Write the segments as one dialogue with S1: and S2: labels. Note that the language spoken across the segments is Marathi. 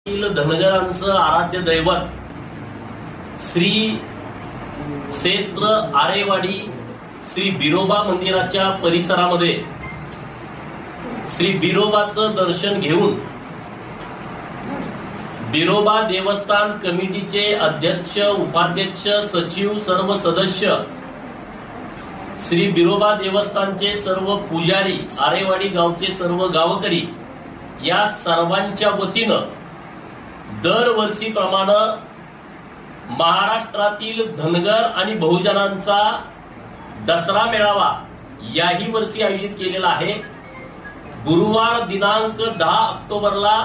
S1: धनगरांचं आराध्य दैवत श्री क्षेत्र आरेवाडी श्री बिरोबा मंदिराच्या परिसरामध्ये श्री बिरोबाचं दर्शन घेऊन बिरोबा देवस्थान कमिटीचे अध्यक्ष, उपाध्यक्ष, सचिव, सर्व सदस्य, श्री बिरोबा देवस्थानचे सर्व पुजारी, आरेवाडी गावचे सर्व गावकरी या सर्वांच्या वतीनं दरवर्षीप्रमाणे महाराष्ट्रातील धनगर आणि बहुजनांचा दसरा मेळावा याही वर्षी आयोजित केलेला आहे। गुरुवार दिनांक 10 ऑक्टोबरला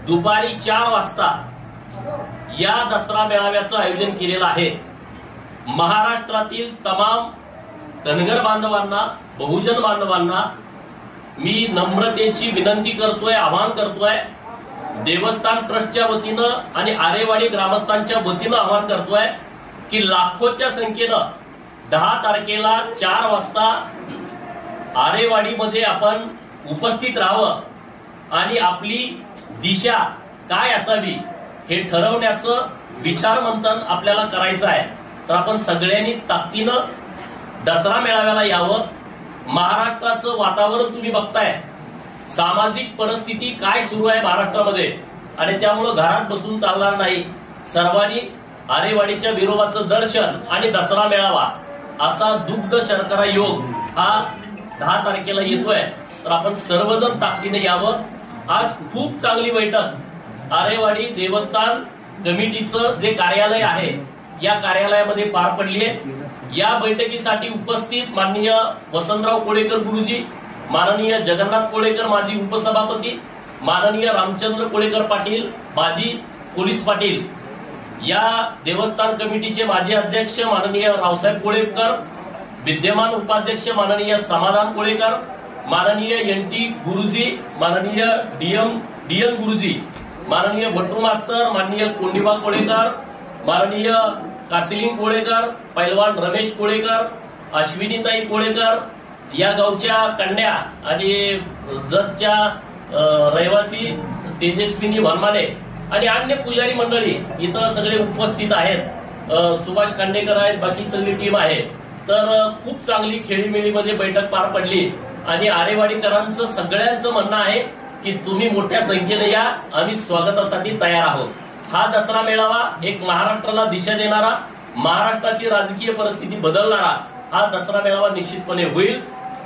S1: दुपारी 4 वाजता या दसरा मेळाव्याचं आयोजन केलेलं आहे। महाराष्ट्रातील तमाम धनगर बांधवांना, बहुजन बांधवांना मी नम्रतेची विनंती करतोय, आवाहन करतोय, देवस्थान ट्रस्टच्या वतीनं आणि आरेवाडी ग्रामस्थांच्या वतीनं आवाहन करतोय की लाखोच्या संख्येनं 10 तारखेला 4 वाजता आरेवाडीमध्ये आपण उपस्थित राहावं आणि आपली दिशा काय असावी हे ठरवण्याचं विचार मंथन आपल्याला करायचं आहे। तर आपण सगळ्यांनी ताकदीनं दसरा मेळाव्याला यावं। महाराष्ट्राचं वातावरण तुम्ही बघताय, सामाजिक परिस्थिती काय सुरू आहे महाराष्ट्रामध्ये आणि त्यामुळे घरात बसून चालणार नाही। सर्वांनी आरेवाडीच्या बिरोबाचं दर्शन आणि दसरा मेळावा असा दुग्ध शर्करा योग हा 10 तारखेला येतोय। तर आपण सर्वजण ताकदीने यावं। आज खूप चांगली बैठक आरेवाडी देवस्थान कमिटीचं जे कार्यालय आहे या कार्यालयामध्ये पार पडली आहे। या बैठकीसाठी उपस्थित माननीय वसंतराव कोळेकर गुरुजी, माननीय जगन्नाथ कोळेकर माजी उपसभापती, माननीय रामचंद्र कोळेकर पाटील माजी पोलीस पाटील, या देवस्थान कमिटीचे माजी अध्यक्ष माननीय रावसाहेब कोळेकर, विद्यमान उपाध्यक्ष माननीय समाधान कोळेकर, माननीय एनटी गुरुजी, माननीय डीएन गुरुजी, माननीय भट्टू मास्तर, माननीय कोंडिबा कोळेकर, माननीय कासिलिंग कोळेकर, पैलवान रमेश कोळेकर, अश्विनीताई कोळेकर, या गावच्या कन्या आणि जतच्या रहिवासी तेजस्विनी भरमाने आणि अन्य पुजारी मंडळी इथं सगळे उपस्थित आहेत। सुभाष खांडेकर आहेत, बाकी सगळी टीम आहे। तर खूप चांगली खेळीमेळीमध्ये बैठक पार पडली आणि आरेवाडीकरांचं सगळ्यांचं म्हणणं आहे की तुम्ही मोठ्या संख्येने या, आम्ही स्वागतासाठी तयार आहोत। हा दसरा मेळावा एक महाराष्ट्राला दिशा देणारा, महाराष्ट्राची राजकीय परिस्थिती बदलणारा हा दसरा मेळावा निश्चितपणे होईल।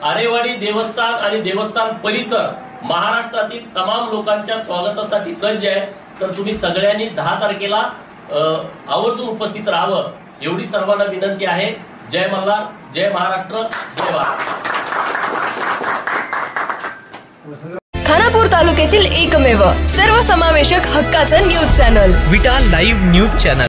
S1: आरेवाडी देवस्थान आणि देवस्थान परिसर महाराष्ट्रातील तमाम लोकांच्या स्वागतासाठी सज्ज आहे। तर तुम्ही सगळ्यांनी 10 तारखेला आवर्जून उपस्थित राहावं एवढी सर्वांना विनंती आहे। जय मल्हार, जय महाराष्ट्र, जय भारत।
S2: खानापूर तालुक्यातील एकमेव सर्वसमावेशक हक्काचं न्यूज चॅनल
S3: विटा लाईव्ह न्यूज चॅनल।